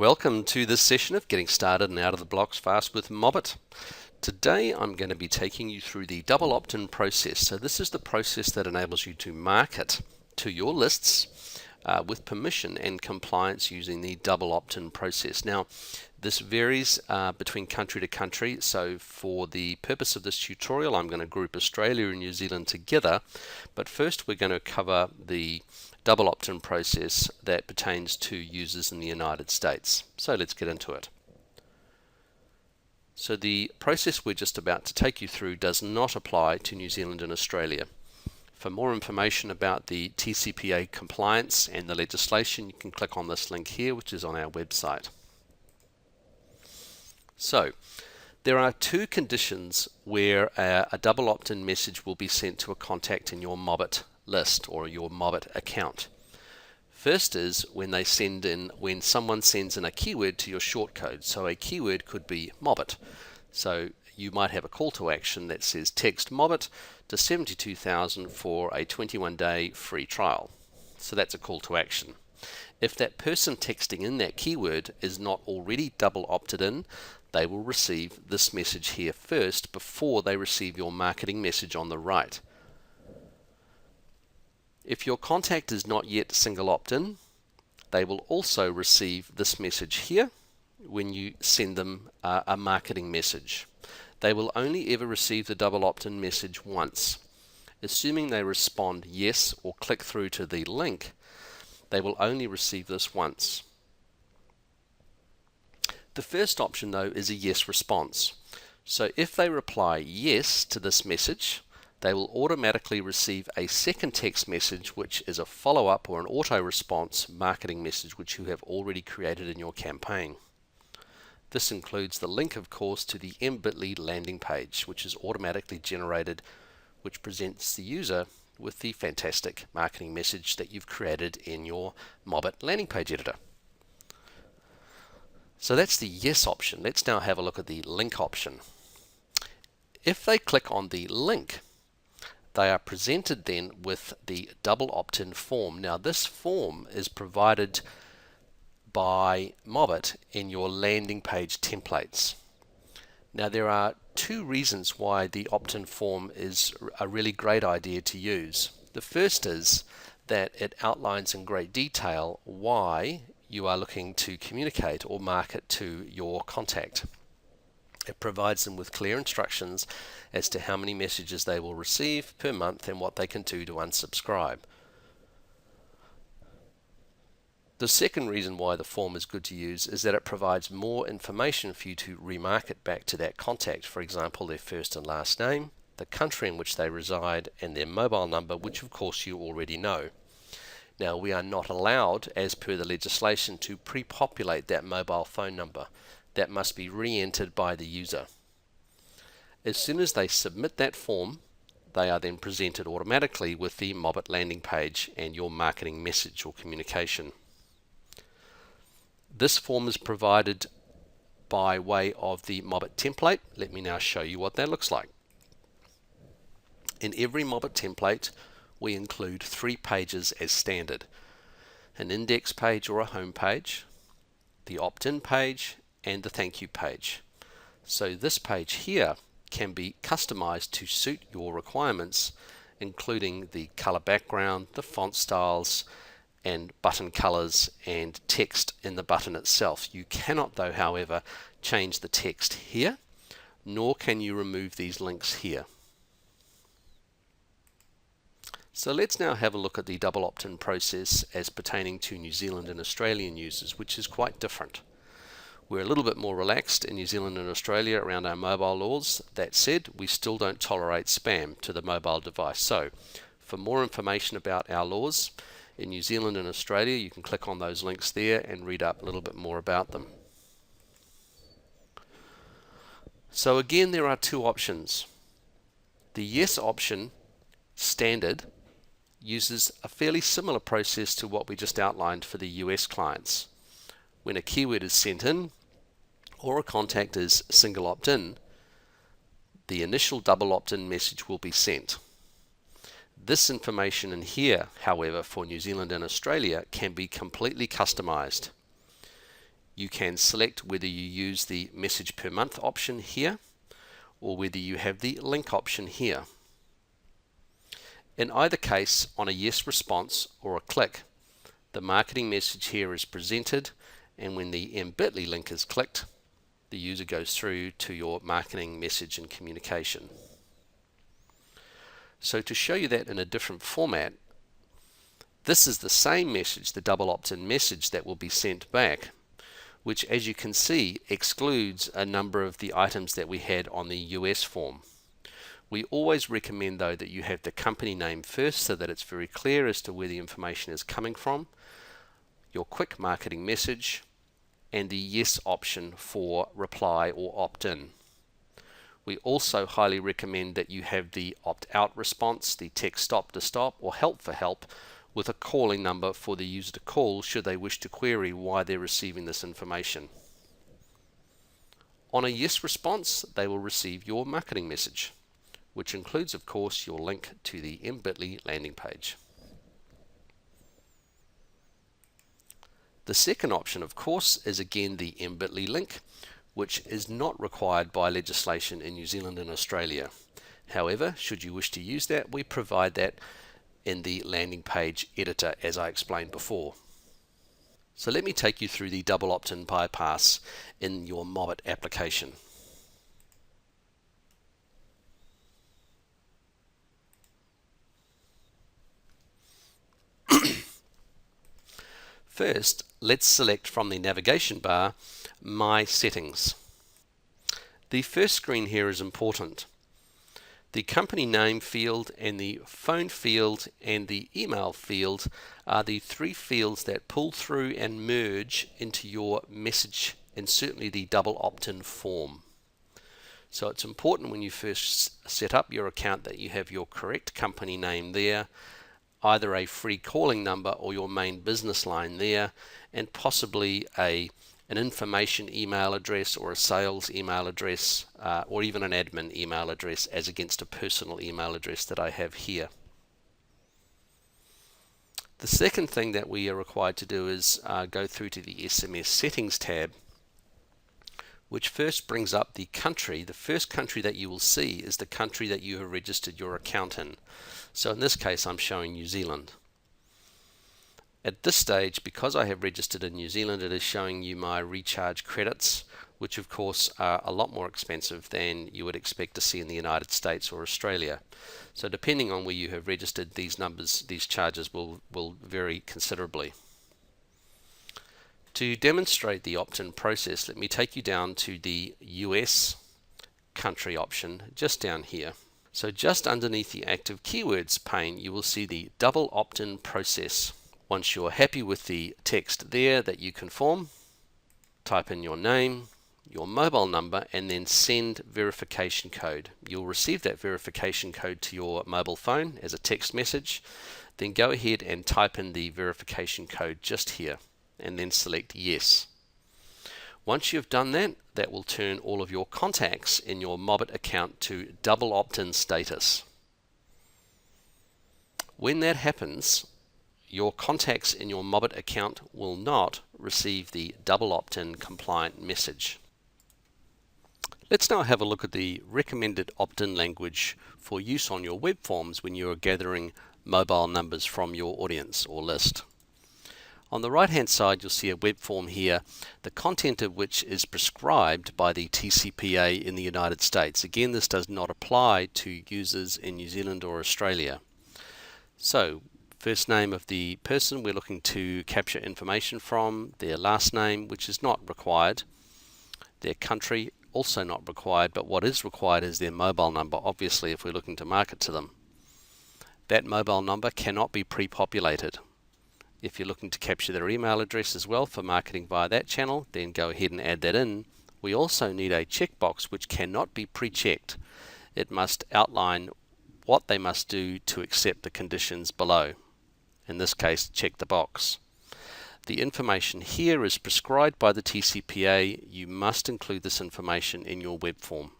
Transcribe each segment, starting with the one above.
Welcome to this session of Getting Started and Out of the Blocks Fast with MOBIT. Today I'm going to be taking you through the double opt-in process. So this is the process that enables you to market to your lists with permission and compliance using the double opt-in process. Now this varies between country to country, so for the purpose of this tutorial I'm going to group Australia and New Zealand together, but first we're going to cover the double opt-in process that pertains to users in the United States. So let's get into it. So the process we're just about to take you through does not apply to New Zealand and Australia. For more information about the TCPA compliance and the legislation, you can click on this link here, which is on our website. So there are two conditions where a double opt-in message will be sent to a contact in your MOBIT list or your MOBIT account. First is when someone sends in a keyword to your shortcode. So a keyword could be MOBIT. So you might have a call to action that says text MOBIT to 72,000 for a 21-day free trial. So that's a call to action. If that person texting in that keyword is not already double opted in, they will receive this message here first before they receive your marketing message on the right. If your contact is not yet single opt-in, they will also receive this message here when you send them a marketing message. They will only ever receive the double opt-in message once. Assuming they respond yes or click through to the link, they will only receive this once. The first option though is a yes response. So if they reply yes to this message, they will automatically receive a second text message, which is a follow-up or an auto-response marketing message which you have already created in your campaign. This includes the link, of course, to the MBitly landing page, which is automatically generated, which presents the user with the fantastic marketing message that you've created in your MOBIT landing page editor. So that's the yes option. Let's now have a look at the link option. If they click on the link, they are presented then with the double opt-in form. Now this form is provided by MOBIT in your landing page templates. Now there are two reasons why the opt-in form is a really great idea to use. The first is that it outlines in great detail why you are looking to communicate or market to your contact. It provides them with clear instructions as to how many messages they will receive per month and what they can do to unsubscribe. The second reason why the form is good to use is that it provides more information for you to remarket back to that contact. For example, their first and last name, the country in which they reside, and their mobile number, which of course you already know. Now we are not allowed, as per the legislation, to pre-populate that mobile phone number. That must be re-entered by the user. As soon as they submit that form, they are then presented automatically with the MOBIT landing page and your marketing message or communication. This form is provided by way of the MOBIT template. Let me now show you what that looks like. In every MOBIT template, we include 3 pages as standard: an index page or a home page, the opt-in page, and the thank you page. So this page here can be customized to suit your requirements, including the color background, the font styles, and button colors and text in the button itself. You cannot though, however, change the text here, nor can you remove these links here. So let's now have a look at the double opt-in process as pertaining to New Zealand and Australian users, which is quite different. We're a little bit more relaxed in New Zealand and Australia around our mobile laws. That said, we still don't tolerate spam to the mobile device. So for more information about our laws in New Zealand and Australia, you can click on those links there and read up a little bit more about them. So again, there are two options. The yes option, standard, uses a fairly similar process to what we just outlined for the US clients. When a keyword is sent in or a contact is single opt-in, the initial double opt-in message will be sent. This information in here, however, for New Zealand and Australia can be completely customized. you can select whether you use the message per month option here or whether you have the link option here. In either case, on a yes response or a click, the marketing message here is presented, and when the MBitly link is clicked, the user goes through to your marketing message and communication. So to show you that in a different format, this is the same message, the double opt-in message that will be sent back, which as you can see excludes a number of the items that we had on the US form. We always recommend though that you have the company name first so that it's very clear as to where the information is coming from, your quick marketing message, and the yes option for reply or opt-in. We also highly recommend that you have the opt-out response, the text stop to stop or help for help, with a calling number for the user to call should they wish to query why they're receiving this information. On a yes response, they will receive your marketing message, which includes of course your link to the MBitly landing page. The second option of course is again the MBitly link, which is not required by legislation in New Zealand and Australia. However, should you wish to use that, we provide that in the landing page editor as I explained before. So let me take you through the double opt-in bypass in your MOBIT application. First, let's select from the navigation bar My Settings. The first screen here is important. The company name field and the phone field and the email field are the three fields that pull through and merge into your message and certainly the double opt-in form. So it's important when you first set up your account that you have your correct company name there, either a free calling number or your main business line there, and possibly an information email address or a sales email address or even an admin email address as against a personal email address that I have here. The second thing that we are required to do is go through to the SMS settings tab, which first brings up the country. The first country that you will see is the country that you have registered your account in. So in this case I'm showing New Zealand. At this stage, because I have registered in New Zealand, it is showing you my recharge credits, which of course are a lot more expensive than you would expect to see in the United States or Australia. So depending on where you have registered, these numbers, these charges will vary considerably. To demonstrate the opt-in process, let me take you down to the US country option just down here. So just underneath the active keywords pane, you will see the double opt-in process. Once you're happy with the text there that you conform, type in your name, your mobile number, and then send verification code. You'll receive that verification code to your mobile phone as a text message. Then go ahead and type in the verification code just here and then select yes. Once you've done that, that will turn all of your contacts in your MOBIT account to double opt-in status. When that happens, your contacts in your MOBIT account will not receive the double opt-in compliant message. Let's now have a look at the recommended opt-in language for use on your web forms when you are gathering mobile numbers from your audience or list. On the right hand side you'll see a web form here, the content of which is prescribed by the TCPA in the United States. Again, this does not apply to users in New Zealand or Australia. So first name of the person we're looking to capture information from, their last name, which is not required, their country also not required, but what is required is their mobile number, obviously if we're looking to market to them. That mobile number cannot be pre-populated. If you're looking to capture their email address as well for marketing via that channel, then go ahead and add that in. We also need a checkbox which cannot be pre-checked. It must outline what they must do to accept the conditions below. In this case, check the box. The information here is prescribed by the TCPA. You must include this information in your web form.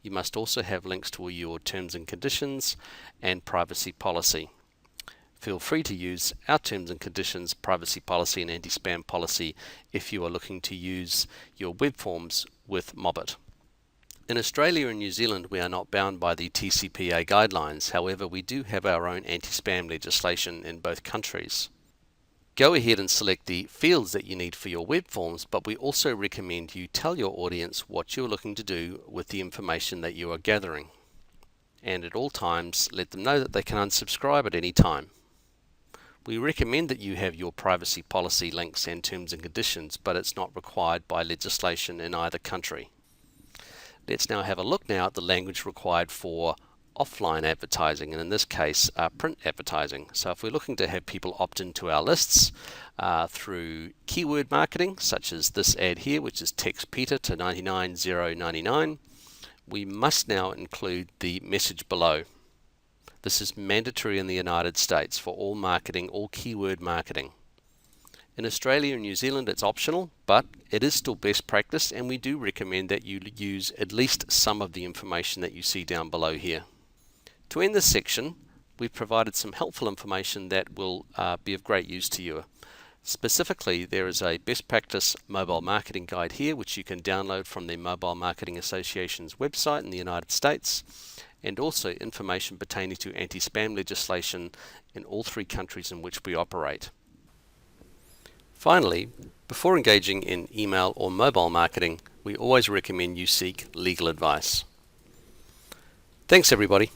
You must also have links to your terms and conditions and privacy policy. feel free to use our terms and conditions, privacy policy and anti-spam policy if you are looking to use your web forms with MOBIT. In Australia and New Zealand, we are not bound by the TCPA guidelines. However, we do have our own anti-spam legislation in both countries. Go ahead and select the fields that you need for your web forms, but we also recommend you tell your audience what you're looking to do with the information that you are gathering. And at all times, let them know that they can unsubscribe at any time. We recommend that you have your privacy policy links and terms and conditions, but it's not required by legislation in either country. Let's now have a look now at the language required for offline advertising, and in this case print advertising. So if we're looking to have people opt into our lists through keyword marketing, such as this ad here, which is text Peter to 99099, we must now include the message below. This is mandatory in the United States for all marketing, all keyword marketing. In Australia and New Zealand it's optional, but it is still best practice, and we do recommend that you use at least some of the information that you see down below here. To end this section, we've provided some helpful information that will be of great use to you. Specifically, there is a best practice mobile marketing guide here, which you can download from the Mobile Marketing Association's website in the United States, and also information pertaining to anti-spam legislation in all 3 countries in which we operate. Finally, before engaging in email or mobile marketing, we always recommend you seek legal advice. Thanks everybody.